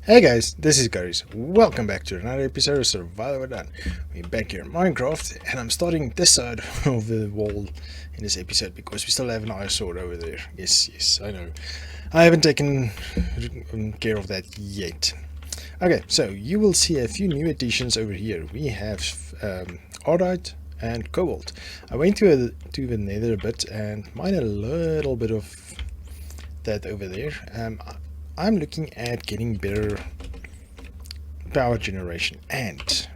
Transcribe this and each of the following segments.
Hey guys, this is Garies. Welcome back to another episode of Survival Done. We're back here in Minecraft, and I'm starting this side of the wall in this episode because we still have an iron sword over there. Yes, I know. I haven't taken care of that yet. Okay, so you will see a few new additions over here. We have Aurora and Cobalt. I went to the nether a bit and mined a little bit of that over there. I'm looking at getting better power generation, and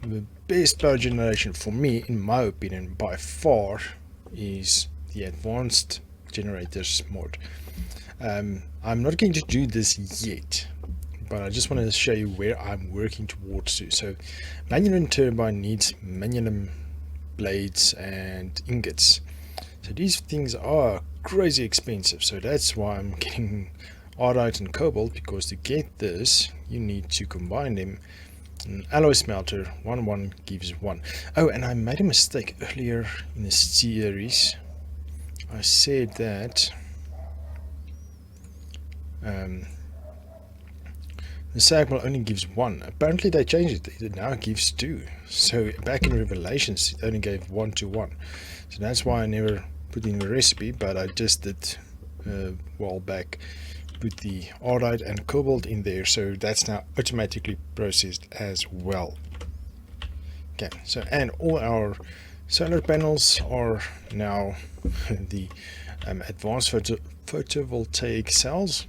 the best power generation for me, in my opinion, by far is the advanced generators mod. I'm not going to do this yet, but I just want to show you where I'm working towards to. So manual turbine needs manual blades and ingots. So these things are crazy expensive, so that's why I'm getting Aurite and Cobalt, because to get this you need to combine them. An alloy smelter, 1 gives 1. Oh, and I made a mistake earlier in the series. I said that the sagmal only gives 1. Apparently they changed it. It now gives 2. So back in Revelations it only gave 1 to 1. So that's why I never put in the recipe, but I just did a while back put the Aurite and Cobalt in there, so that's now automatically processed as well. Okay, so and all our solar panels are now the advanced photovoltaic cells.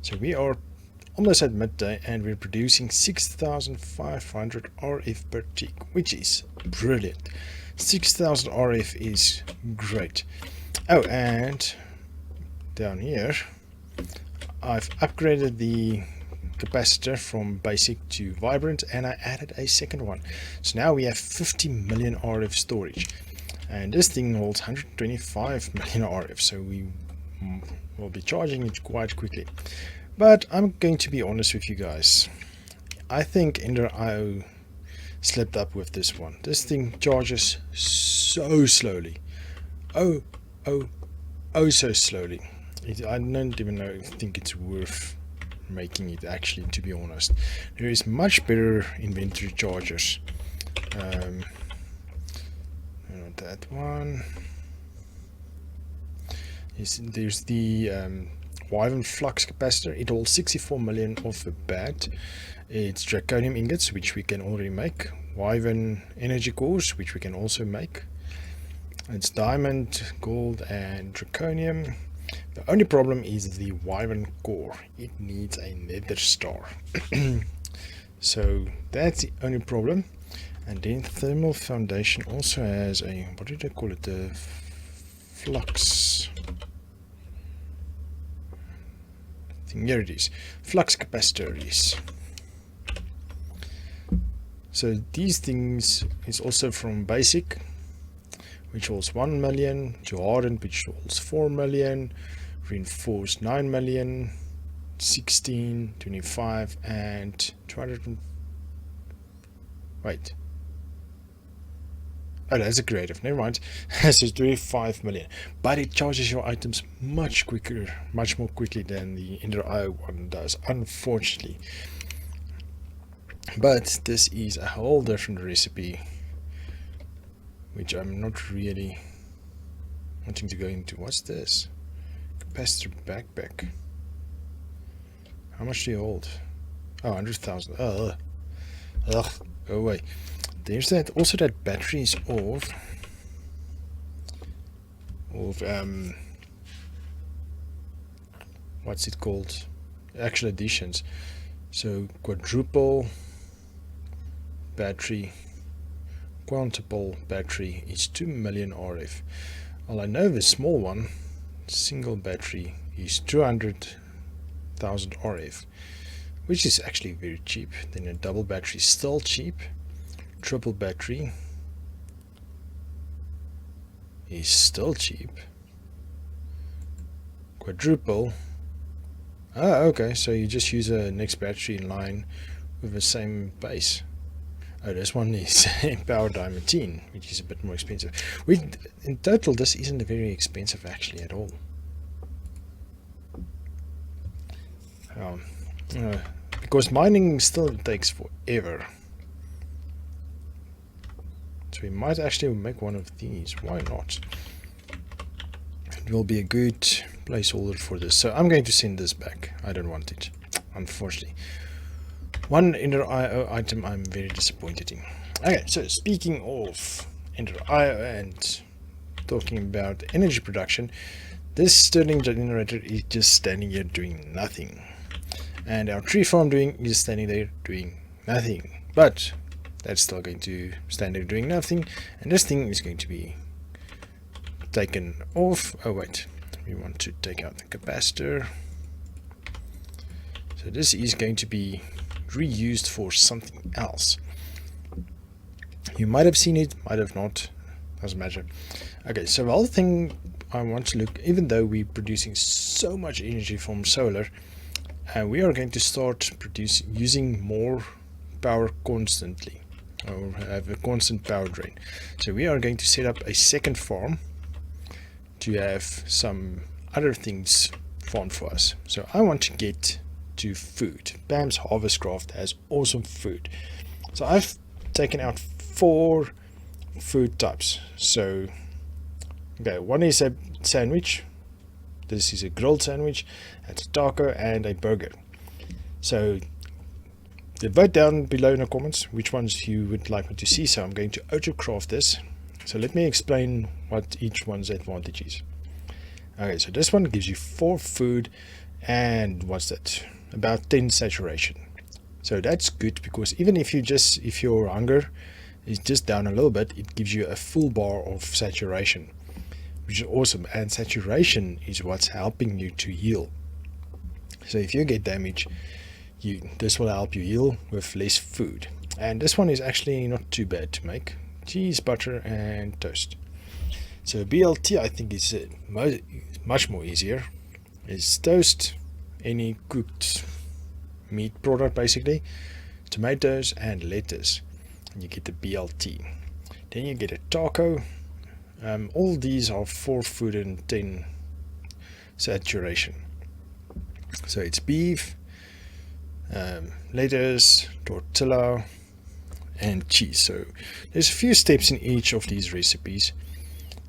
So we are almost at midday and we're producing 6,500 RF per tick, which is brilliant. 6,000 RF is great. Oh, and down here I've upgraded the capacitor from basic to vibrant, and I added a second one. So now we have 50 million RF storage, and this thing holds 125 million RF, so we will be charging it quite quickly. But I'm going to be honest with you guys, I think Ender.io slipped up with this one. This thing charges so slowly. Oh so slowly. I don't even think it's worth making it, actually, to be honest. There is much better inventory chargers. Not that one. There's the Wyvern flux capacitor. It holds 64 million off the bat. It's draconium ingots, which we can already make. Wyvern energy cores, which we can also make. It's diamond, gold, and draconium. The only problem is the Wyvern core. It needs a nether star. So that's the only problem. And then thermal foundation also has a, what did I call it, the flux thing. Here it is, flux capacitors. So these things is also from basic, which holds 1 million, to hardened, which holds 4 million, reinforced 9 million, 16, 25, and 200. Wait. Oh, that's a creative. Never mind. So 25 million, but it charges your items much more quickly than the Ender.io one does, unfortunately. But this is a whole different recipe, which I'm not really wanting to go into. What's this? Capacitor backpack. How much do you hold? Oh, 100,000. Ugh, go away. There's that. Also, that batteries of what's it called? Actual additions. So quadruple battery, quintuple battery is 2 million RF. Well, I know the small one, single battery, is 200,000 RF, which is actually very cheap. Then a double battery is still cheap. Triple battery is still cheap. Quadruple, okay, so you just use a next battery in line with the same base. Oh, this one is power diamantine, which is a bit more expensive. In total, this isn't very expensive actually at all. because mining still takes forever. So we might actually make one of these. Why not? It will be a good placeholder for this. So I'm going to send this back. I don't want it, unfortunately. One Ender IO item I'm very disappointed in. Okay, so speaking of Ender IO and talking about energy production, this Stirling generator is just standing here doing nothing. And our tree farm is standing there doing nothing. But that's still going to stand there doing nothing. And this thing is going to be taken off. Oh wait, we want to take out the capacitor. So this is going to be reused for something else. You might have seen it, might have not, doesn't matter. Okay, so the other thing I want to look, even though we're producing so much energy from solar, we are going to start using more power constantly, or have a constant power drain. So we are going to set up a second farm to have some other things farmed for us. So I want to get to food. Bam's Harvestcraft has awesome food. So I've taken out 4 food types. So okay, one is a sandwich. This is a grilled sandwich, it's a taco, and a burger. So vote down below in the comments which ones you would like me to see. So I'm going to autocraft this. So let me explain what each one's advantage is. Okay, so this one gives you 4 food and what's that? About 10 saturation. So that's good, because even if your hunger is just down a little bit, it gives you a full bar of saturation, which is awesome. And saturation is what's helping you to heal. So if you get damage, this will help you heal with less food. And this one is actually not too bad to make. Cheese, butter, and toast. So BLT I think is much more easier. It's toast, any cooked meat product basically, tomatoes and lettuce, and you get the BLT. Then you get a taco. All these are 4 food and 10 saturation. So it's beef, lettuce, tortilla, and cheese. So there's a few steps in each of these recipes,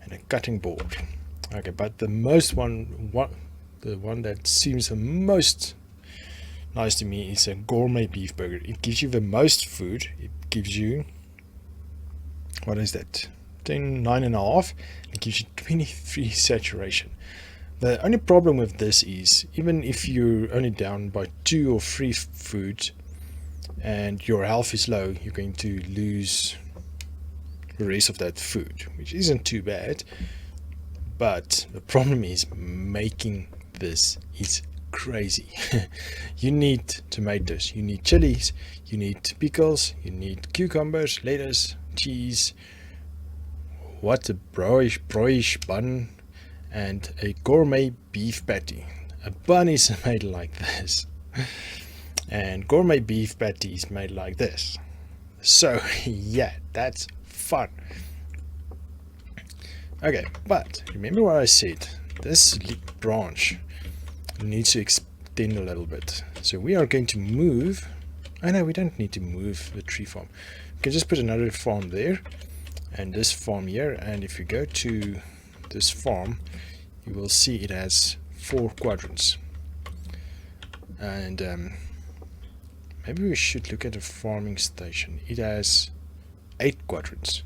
and a cutting board. Okay, but the one that seems the most nice to me is a gourmet beef burger. It gives you the most food. It gives you, what is that, 9.5. It gives you 23 saturation. The only problem with this is, even if you're only down by 2 or 3 foods and your health is low, you're going to lose the rest of that food, which isn't too bad. But the problem is making this is crazy. You need tomatoes, you need chilies, you need pickles, you need cucumbers, lettuce, cheese, what a broish bun, and a gourmet beef patty. A bun is made like this, and gourmet beef patty is made like this. So yeah, that's fun. Okay, but remember what I said, this branch needs to extend a little bit. So we are going to move, oh no, we don't need to move the tree farm. We can just put another farm there and this farm here, and if you go to this farm you will see it has 4 quadrants. And maybe we should look at a farming station. It has 8 quadrants.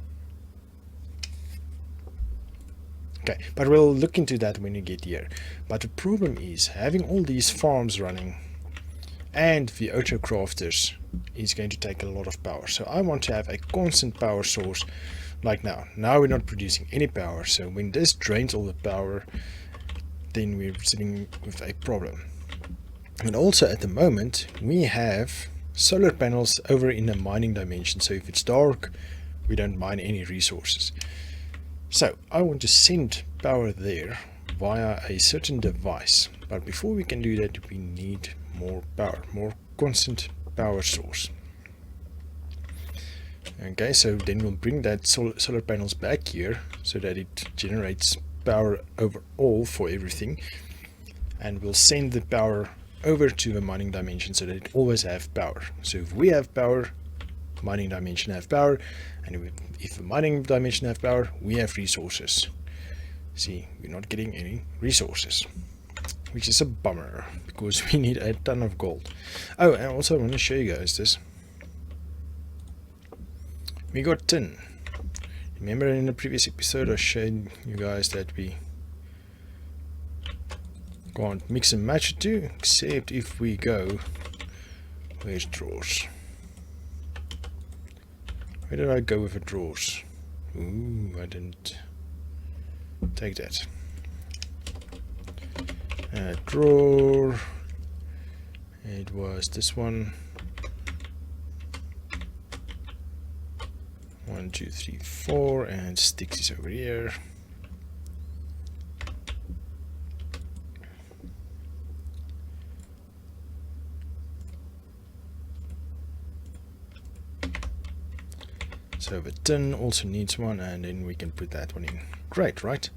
Okay, but we'll look into that when we get here. But the problem is having all these farms running and the auto crafters is going to take a lot of power. So I want to have a constant power source like now. Now we're not producing any power, so when this drains all the power, then we're sitting with a problem. And also at the moment we have solar panels over in the mining dimension, so if it's dark we don't mine any resources. So I want to send power there via a certain device, but before we can do that we need more power, more constant power source. Okay, so then we'll bring that solar panels back here so that it generates power overall for everything, and we'll send the power over to the mining dimension so that it always have power. So if we have power, mining dimension have power, and if the mining dimension have power, we have resources. See, we're not getting any resources, which is a bummer because we need a ton of gold. Oh, and also I want to show you guys this. We got tin. Remember in the previous episode I showed you guys that we can't mix and match it too, except if we go, where's drawers? Where did I go with the drawers? Ooh, I didn't take that. Drawer, it was this one. 1, 2, 3, 4, and sticks is over here. So the tin also needs one, and then we can put that one in. Great, right?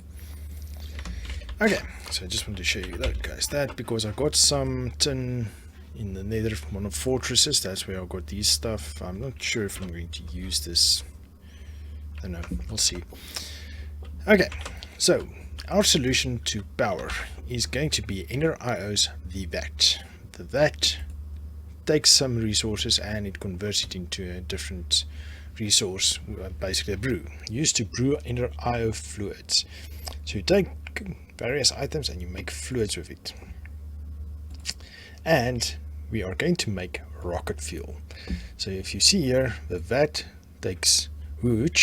Okay, so I just want to show you that, guys, that because I got some tin in the nether, one of fortresses. That's where I got these stuff. I'm not sure if I'm going to use this. I don't know, we'll see. Okay, so our solution to power is going to be Ender IO's the vat. The vat takes some resources and it converts it into a different resource, basically a brew. Used to brew Ender IO fluids. So you take various items and you make fluids with it. And we are going to make rocket fuel. So if you see here, the vat takes wood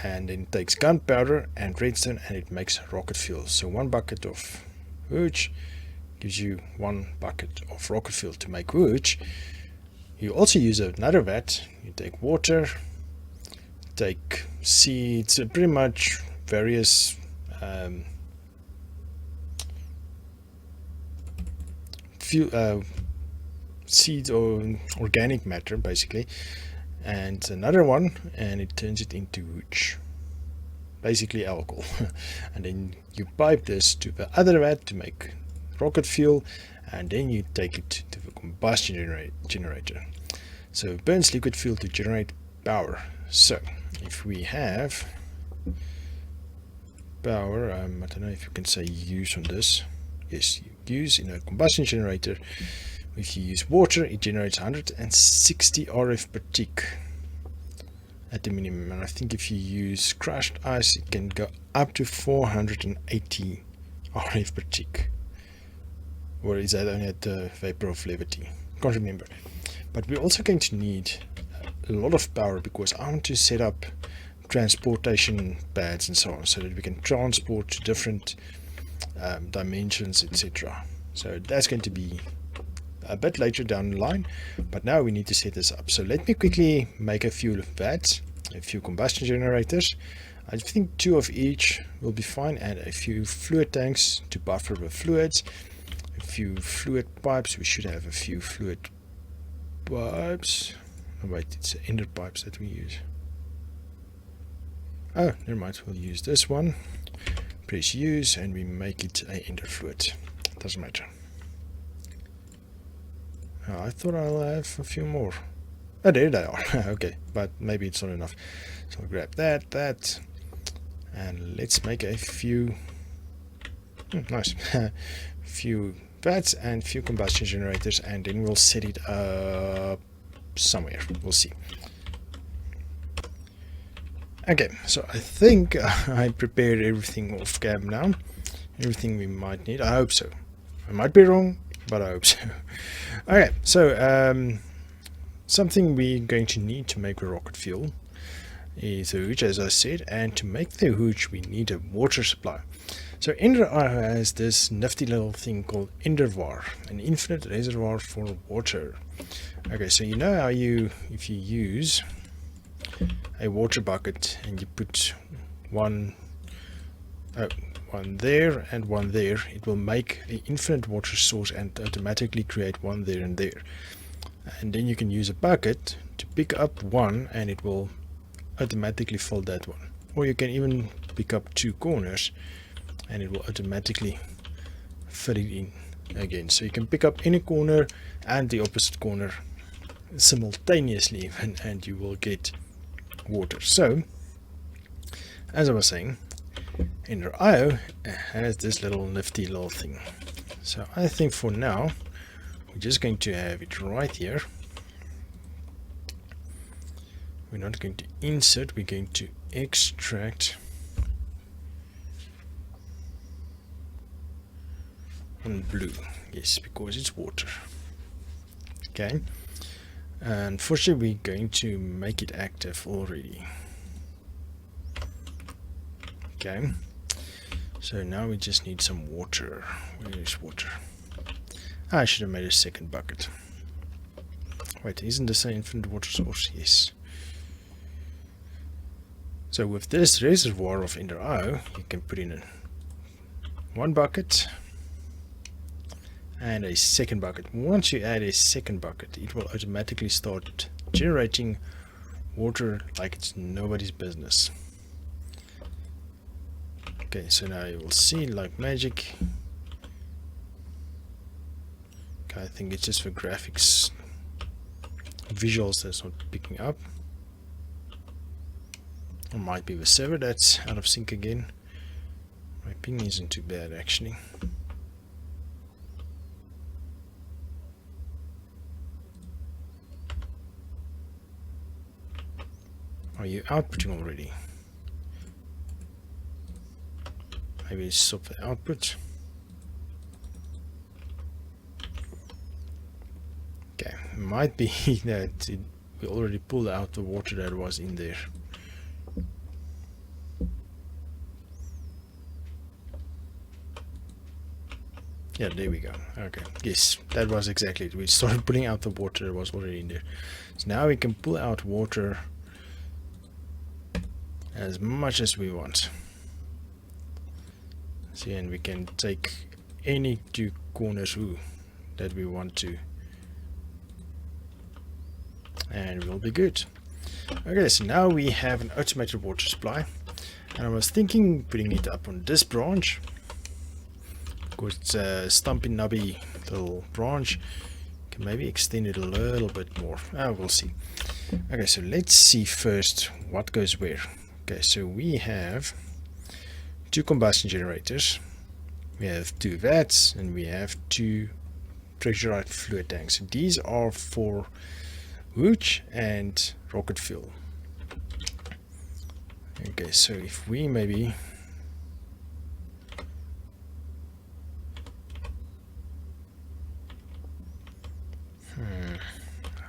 and then takes gunpowder and redstone and it makes rocket fuel. So 1 bucket of wood gives you 1 bucket of rocket fuel to make wood. You also use another vat. You take water, take seeds, pretty much various seeds or organic matter basically, and another one, and it turns it into wood, basically alcohol. And then you pipe this to the other vat to make rocket fuel, and then you take it to the combustion generator. So it burns liquid fuel to generate power. So if we have power, I don't know if you can say use on this. Yes, you use in a combustion generator. If you use water, it generates 160 RF per tick at the minimum, and I think if you use crushed ice it can go up to 480 RF per tick. Or is that only at the vapor of levity? Can't remember. But we're also going to need a lot of power because I want to set up transportation pads and so on, so that we can transport to different dimensions, etc. So that's going to be a bit later down the line, but now we need to set this up. So let me quickly make a few vats, a few combustion generators. I think 2 of each will be fine, and a few fluid tanks to buffer the fluids, a few fluid pipes. We should have a few fluid pipes. Oh wait, it's ender pipes that we use. Oh, never mind, we'll use this one. Press use and we make it a ender fluid. Doesn't matter. I thought I'll have a few more. Oh, there they are. Okay, but maybe it's not enough. So I'll grab that, and let's make a few. Nice. Few vats and few combustion generators, and then we'll set it up somewhere. We'll see. Okay, so I think I prepared everything off cam now. Everything we might need. I hope so. I might be wrong, but I hope so. Okay, so something we're going to need to make a rocket fuel is a hooch, as I said, and to make the hooch we need a water supply. So Ender has this nifty little thing called Endervar, an infinite reservoir for water. Okay, so you know how if you use a water bucket and you put one there and one there, it will make an infinite water source and automatically create one there and there. And then you can use a bucket to pick up one and it will automatically fill that one. Or you can even pick up 2 corners and it will automatically fill it in again. So you can pick up any corner and the opposite corner simultaneously even, and you will get water. So as I was saying, Ender IO has this little nifty little thing. So I think for now we're just going to have it right here. We're not going to insert, we're going to extract on blue. Yes, because it's water. Okay. Unfortunately, we're going to make it active already. Okay. So now we just need some water. Where is water? I should have made a second bucket. Wait, isn't this an infinite water source? Yes. So with this reservoir of Ender IO, you can put in one bucket and a second bucket. Once you add a second bucket, it will automatically start generating water like it's nobody's business. Okay, so now you will see like magic. Okay, I think it's just for graphics visuals that's not picking up. Or might be the server that's out of sync again. My ping isn't too bad actually. Are you outputting already? Maybe stop the output. Okay, might be that we already pulled out the water that was in there. Yeah, there we go. Okay, yes, that was exactly it. We started putting out the water that was already in there. So now we can pull out water as much as we want. See, and we can take any two corners that we want to, and we'll be good. Okay, so now we have an automated water supply, and I was thinking putting it up on this branch. Because it's a stumpy nubby little branch. Can maybe extend it a little bit more. We'll see. Okay, so let's see first what goes where. Okay, so we have two combustion generators. We have two vats and we have two pressurized fluid tanks. So these are for hooch and rocket fuel. Okay, so if we maybe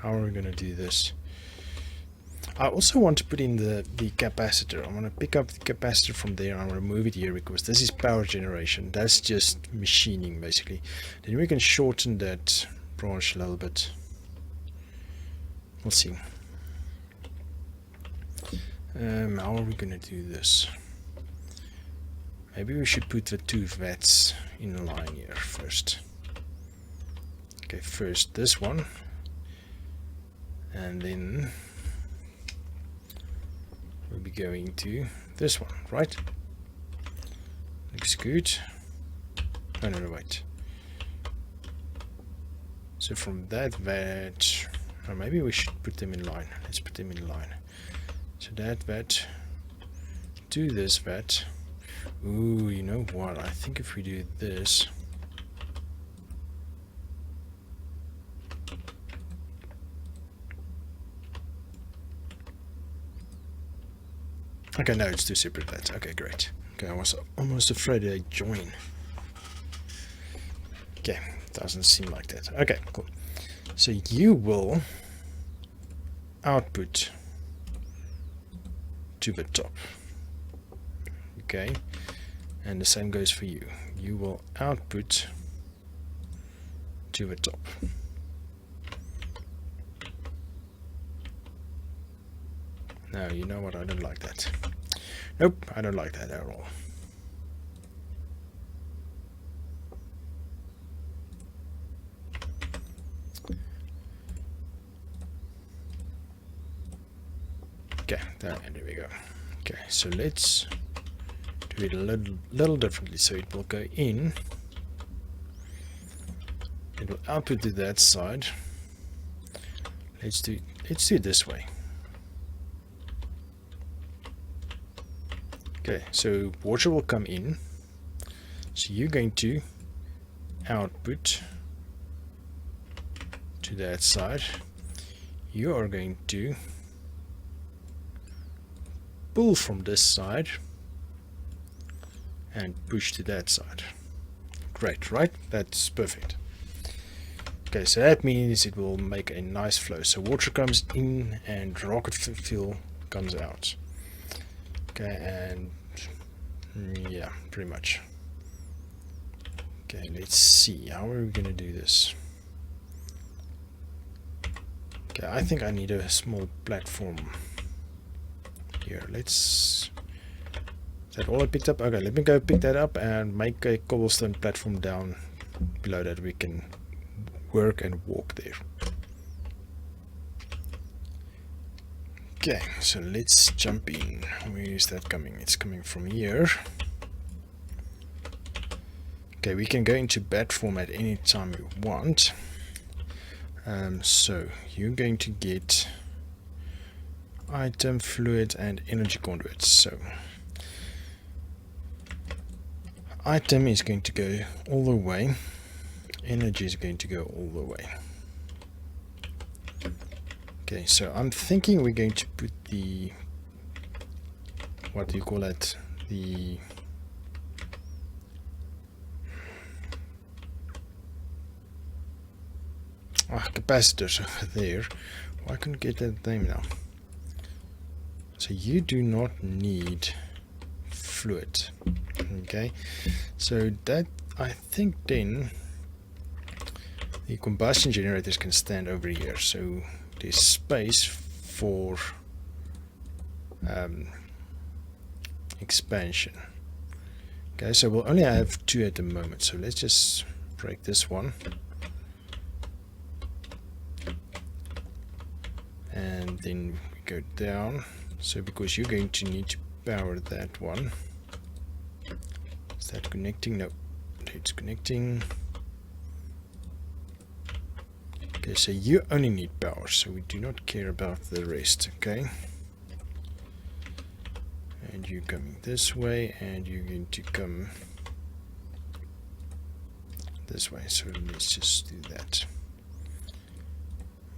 how are we going to do this? I also want to put in the capacitor. I'm going to pick up the capacitor from there and I'm going to move it here because this is power generation. That's just machining basically. Then we can shorten that branch a little bit. We'll see. How are we going to do this? Maybe we should put the two vats in a line here first. Okay, first this one. And then we'll be going to this one, right? Looks good. Oh, no, wait. So from that vat, or maybe we should put them in line. Let's put them in line. So that vat to this vat. Ooh, you know what? I think if we do this. Okay, no, it's two separate vats. Okay, great. Okay, I was almost afraid I'd join. Okay, doesn't seem like that. Okay, cool. So you will output to the top. Okay, and the same goes for you. You will output to the top. No, you know what? I don't like that. Nope, I don't like that at all. Okay, there we go. Okay, so let's do it a little differently. So it will go in It will output to that side. Let's do it this way. Okay, so water will come in. So you're going to output to that side. You are going to pull from this side and push to that side. Great, right? That's perfect. Okay, so that means it will make a nice flow. So water comes in and rocket fuel comes out. Okay, and yeah, pretty much. Okay, let's see. How are we going to do this? Okay, I think I need a small platform here. Is that all I picked up? Okay, let me go pick that up and make a cobblestone platform down below that we can work and walk there. Okay, so let's jump in. Where is that coming? It's coming from here. Okay, we can go into bat form at any time we want. So you're going to get item, fluid, and energy conduits. So item is going to go all the way. Energy is going to go all the way. Okay, so I'm thinking we're going to put the, what do you call it, the capacitors over there. Why couldn't get that name now? So you do not need fluid. Okay, so that, I think then the combustion generators can stand over here, so there's space for expansion. Okay, so we'll only have 2 at the moment, so let's just break this one. And then we go down. So because you're going to need to power that one. Is that connecting? No, it's connecting. Okay, so you only need power, so we do not care about the rest. Okay, and you're coming this way, and you're going to come this way. So let's just do that.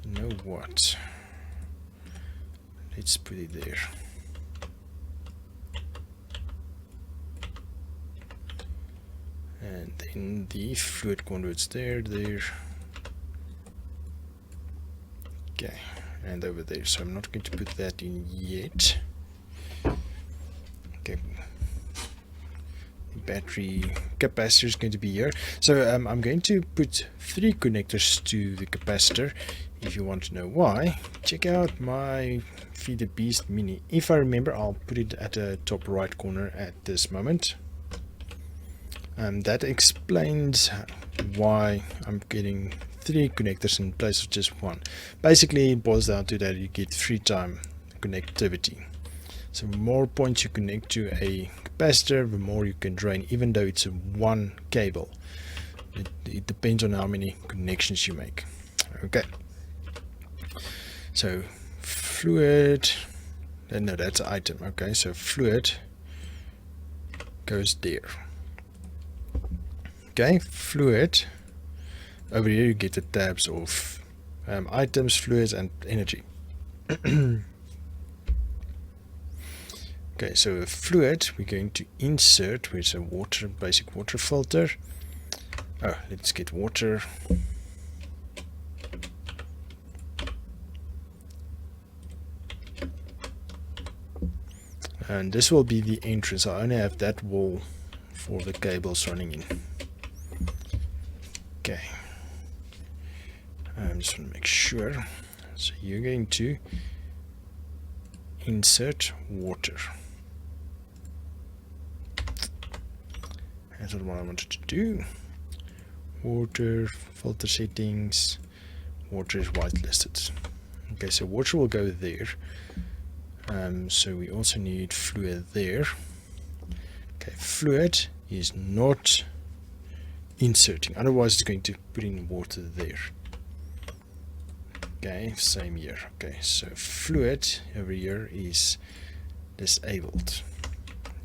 You know what? Let's put it there. And then the fluid conduits there. Okay, and over there. So I'm not going to put that in yet. Okay. The battery capacitor is going to be here. So I'm going to put 3 connectors to the capacitor. If you want to know why, check out my Feed the Beast mini. If I remember, I'll put it at the top right corner at this moment. That explains why I'm getting 3 connectors in place of just 1. Basically, it boils down to that you get 3 times connectivity. So the more points you connect to a capacitor, the more you can drain, even though it's a 1 cable. It depends on how many connections you make. Okay. So fluid, no, that's an item. Okay, so fluid goes there. Okay, fluid, over here you get the tabs of items, fluids, and energy. Okay, so a fluid we're going to insert with a water, basic water filter. Oh, let's get water. And this will be the entrance. I only have that wall for the cables running in. Okay. I just want to make sure. So you're going to insert water. That's what I wanted to do. Water, filter settings. Water is whitelisted. Okay, so water will go there. So we also need fluid there. Okay, fluid is not inserting, otherwise it's going to put in water there. Okay, same here. Okay, so fluid over here is disabled.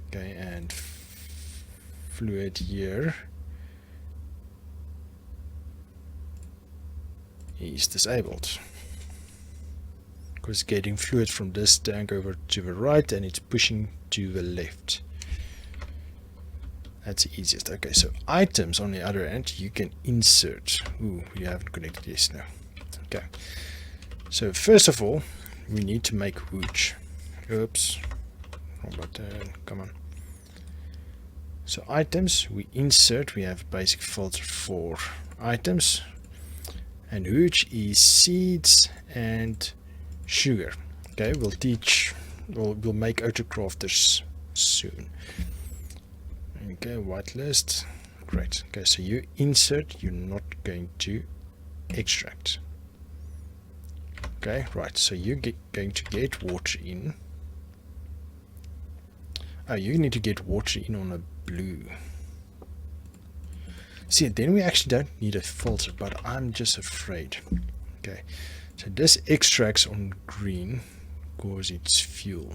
Okay, and fluid here is disabled because getting fluid from this tank over to the right and it's pushing to the left. That's the easiest. Okay, so items on the other end you can insert. Ooh, we haven't connected this now. Okay, so first of all we need to make hooch. Oops, wrong button, come on. So items, we insert, we have a basic filter for items, and hooch is seeds and sugar. Okay, we'll make autocrafters soon. Okay, whitelist, great. Okay, so you insert, you're not going to extract. Okay, right, so you're going to get water in. Oh, you need to get water in on a blue. See, then we actually don't need a filter, but I'm just afraid. Okay, so this extracts on green because it's fuel.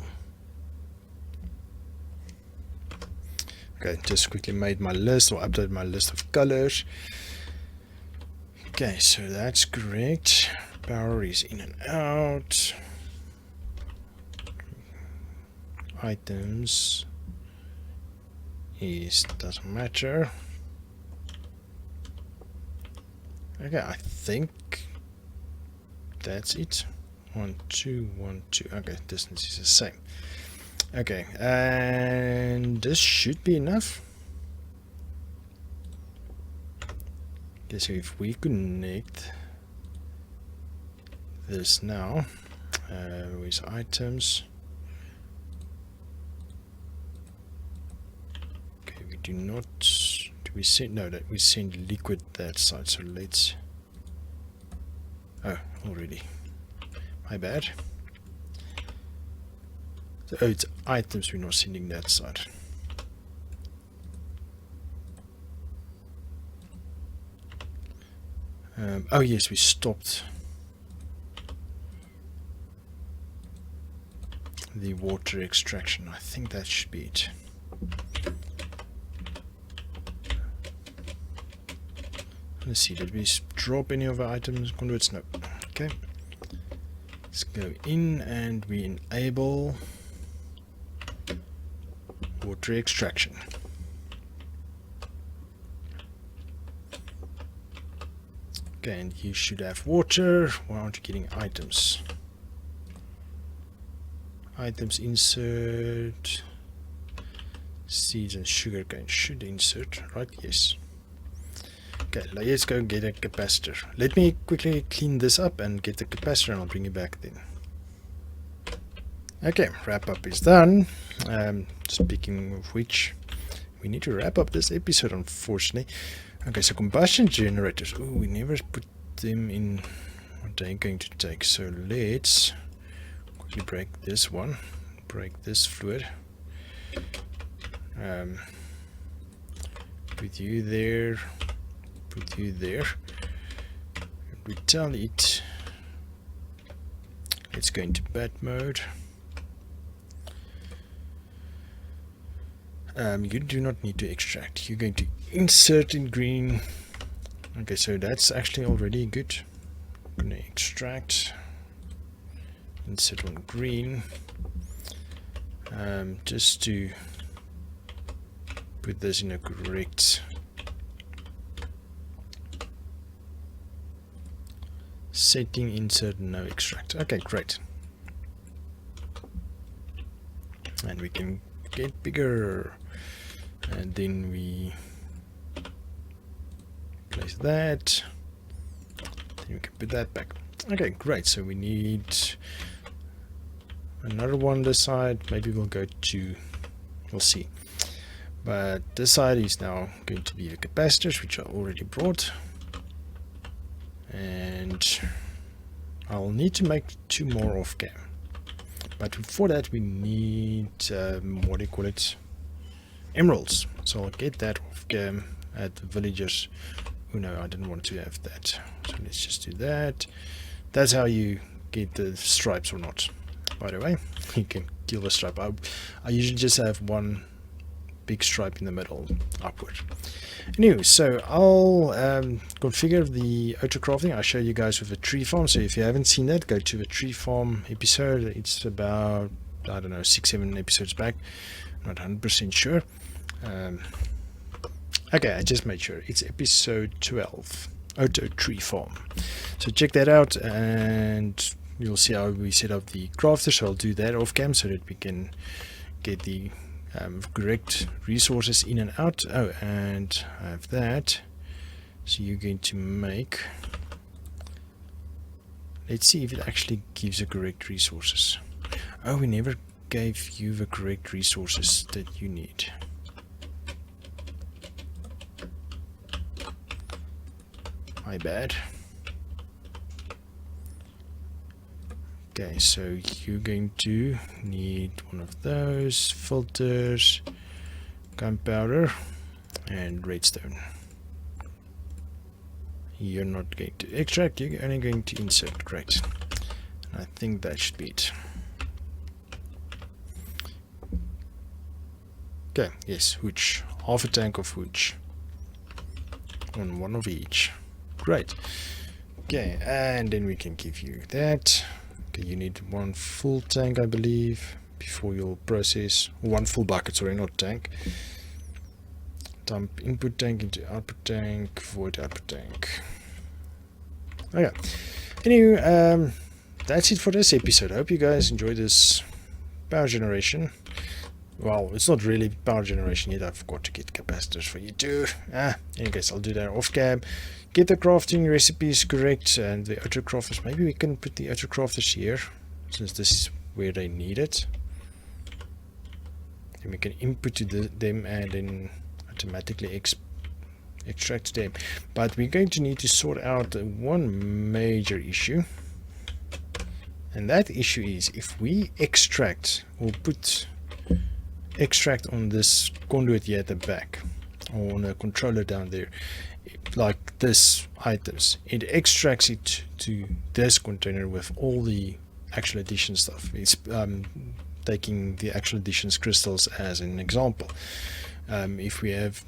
Okay, just quickly made my list or updated my list of colors. Okay, so that's correct. Power is in and out. Items is doesn't matter. Okay, I think that's it. 1 2 1 2. Okay, distance is the same. Okay, and this should be enough. Okay, so if we connect this now with items. Okay, we do not. Do we send? No, that we send liquid that side. So let's. Oh, already. My bad. So, oh, it's items. We're not sending that side. Oh yes, we stopped the water extraction. I think that should be it. Let's see, did we drop any of our items converts? No. Okay. Let's go in and we enable water extraction. Okay, and you should have water. Why aren't you getting items? Items insert. Seeds and sugar cane should insert, right? Yes. Okay, let's go get a capacitor. Let me quickly clean this up and get the capacitor and I'll bring you back then. Okay, wrap up is done. Speaking of which, we need to wrap up this episode, unfortunately. Okay, so combustion generators. Oh, we never put them in what they're going to take. So let's quickly break this one. Break this fluid. Put you there. Put you there. We tell it. Let's go into bat mode. You do not need to extract. You're going to insert in green. Okay, so that's actually already good. I'm going to extract. Insert on green. Just to put this in a correct setting, insert, no extract. Okay, great. And we can get bigger. And then we place that. Then we can put that back. Okay, great. So we need another one this side. Maybe we'll go to, we'll see. But this side is now going to be the capacitors, which I already brought. And I'll need to make 2 more off cam. But before that we need, what do you call it? Emeralds. So I'll get that off cam. add the villagers. Oh no, I didn't want to have that, so let's just do that. That's how you get the stripes or not. By the way, you can kill the stripe. I usually just have one big stripe in the middle upward. Anyway, so I'll configure the auto crafting. I'll show you guys with a tree farm. So if you haven't seen that, go to the tree farm episode. It's about, I don't know, 6-7 episodes back. Not 100% sure. Okay, I just made sure. It's episode 12, auto tree farm. So check that out, and you'll see how we set up the crafter. So I'll do that off cam so that we can get the correct resources in and out. Oh, and I have that. So you're going to make, let's see if it actually gives the correct resources. Oh, we never gave you the correct resources that you need. My bad. Okay, so you're going to need one of those, filters, gunpowder, and redstone. You're not going to extract, you're only going to insert. Great. And I think that should be it. Okay, yes, hooch. Half a tank of hooch. And one of each. Great. Okay, and then we can give you that. Okay, you need one full tank, I believe, before you'll process. One full bucket, sorry, not tank. Dump input tank into output tank, void output tank. Okay. Anyway, that's it for this episode. I hope you guys enjoyed this power generation. Well, it's not really power generation yet. I forgot to get capacitors for you too. Anyways, I'll do that off cam. Get the crafting recipes correct and the auto crafters. Maybe we can put the auto crafters here, since this is where they need it. And we can input to them and then automatically extract them. But we're going to need to sort out one major issue. And that issue is if we extract or put extract on this conduit here at the back, or on a controller down there, like this items, it extracts it to this container with all the actual addition stuff. It's taking the actual additions crystals as an example. If we have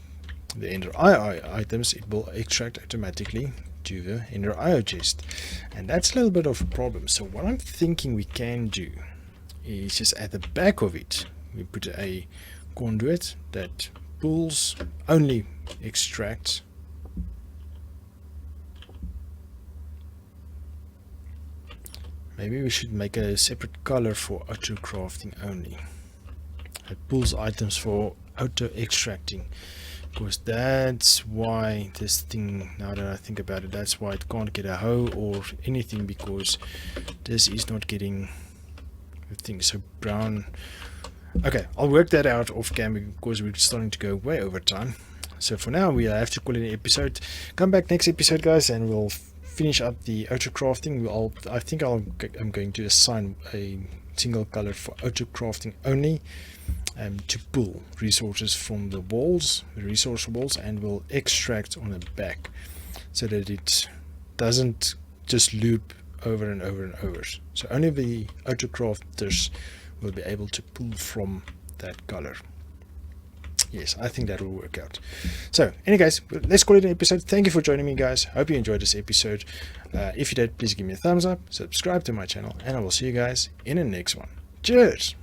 the Ender IO items, it will extract automatically to the Ender IO chest, and that's a little bit of a problem. So what I'm thinking we can do is just at the back of it we put a conduit that pulls, only extracts maybe we should make a separate color for auto crafting only. It pulls items for auto extracting, because that's why this thing, now that I think about it, that's why it can't get a hoe or anything, because this is not getting the thing. So brown. Okay, I'll work that out off camera because we're starting to go way over time. So for now we have to call it an episode. Come back next episode, guys, and we'll finish up the auto crafting. I think I'm going to assign a single color for auto crafting only, to pull resources from the walls, the resource walls, and we'll extract on the back so that it doesn't just loop over and over and over. So only the auto crafters will be able to pull from that color. Yes, I think that will work out. So anyway, guys, let's call it an episode. Thank you for joining me, guys. Hope you enjoyed this episode. If you did, please give me a thumbs up, subscribe to my channel, and I will see you guys in the next one. Cheers.